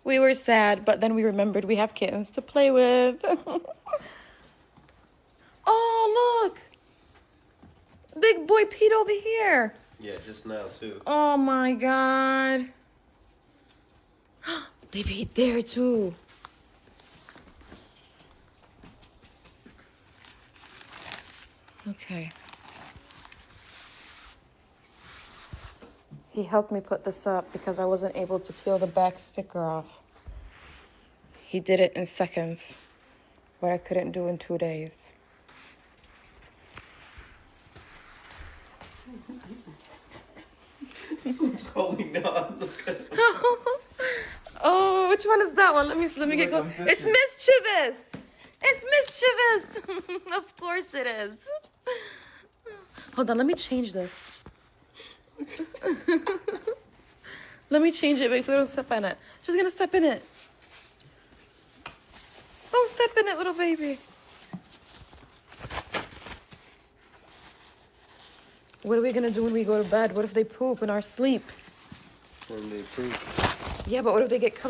We were sad, but then we remembered we have kittens to play with. Oh, look. Big boy peed over here. Yeah, just now, too. Oh, my God. They peed there, too. Okay. He helped me put this up because I wasn't able to peel the back sticker off. He did it in seconds, what I couldn't do in 2 days. Someone's holding on. Oh, which one is that one? Let me get close. It's mischievous. It's mischievous. Of course it is. Hold on, let me change this. Let me change it, baby, so don't step in it. She's gonna step in it. Don't step in it, little baby. What are we gonna do when we go to bed? What if they poop in our sleep? When they poop. Yeah, but what if they get covered?